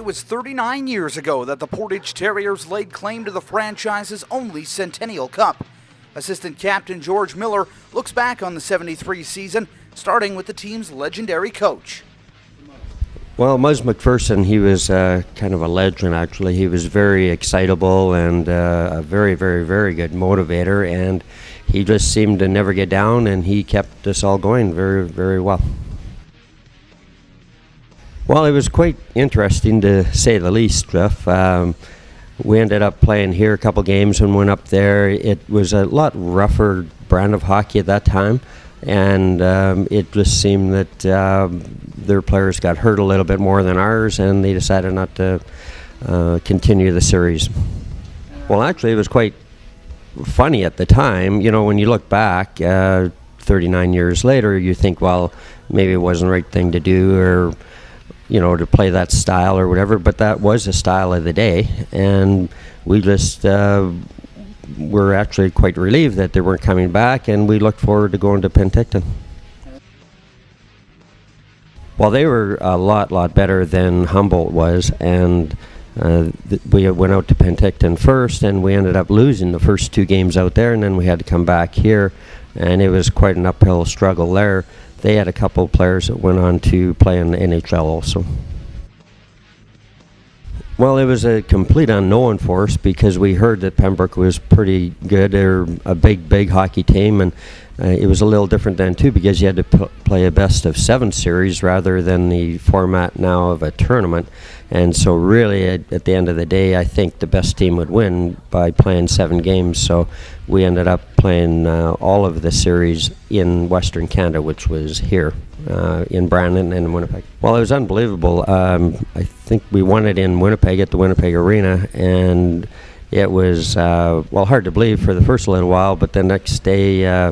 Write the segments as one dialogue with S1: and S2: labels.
S1: was 39 years ago that the Portage Terriers laid claim to the franchise's only Centennial Cup. Assistant Captain George Miller looks back on the '73 season, starting with the team's legendary coach.
S2: Well, Muzz McPherson, he was kind of a legend, actually. He was very excitable and a very, very, very good motivator, and he just seemed to never get down, and he kept us all going very, very well. Well, it was quite interesting, to say the least, Jeff. We ended up playing here a couple games and went up there. It was a lot rougher brand of hockey at that time, and it just seemed that their players got hurt a little bit more than ours, and they decided not to continue the series. Well, actually, it was quite funny at the time. You know, when you look back 39 years later, you think, well, maybe it wasn't the right thing to do, or you know, to play that style or whatever, but that was the style of the day, and we just were actually quite relieved that they weren't coming back, and we looked forward to going to Penticton. Well, they were a lot better than Humboldt was, and we went out to Penticton first, and we ended up losing the first two games out there, and then we had to come back here, and it was quite an uphill struggle there. They had a couple of players that went on to play in the NHL also. Well, it was a complete unknown for us because we heard that Pembroke was pretty good. They're a big hockey team, and it was a little different then too because you had to play a best-of-7 series rather than the format now of a tournament. And so really at the end of the day, I think the best team would win by playing 7 games. So we ended up playing all of the series in Western Canada, which was here in Brandon and in Winnipeg. Well, it was unbelievable. I think we won it in Winnipeg at the Winnipeg Arena, and it was, well, hard to believe for the first little while, but the next day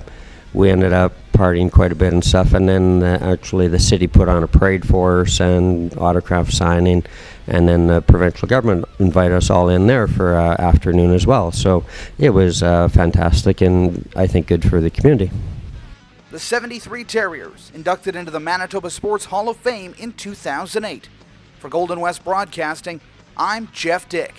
S2: we ended up partying quite a bit and stuff, and then actually the city put on a parade for us and autograph signing, and then the provincial government invited us all in there for afternoon as well. So it was fantastic, and I think good for the community.
S1: The '73 Terriers, inducted into the Manitoba Sports Hall of Fame in 2008. For Golden West Broadcasting, I'm Jeff Dick.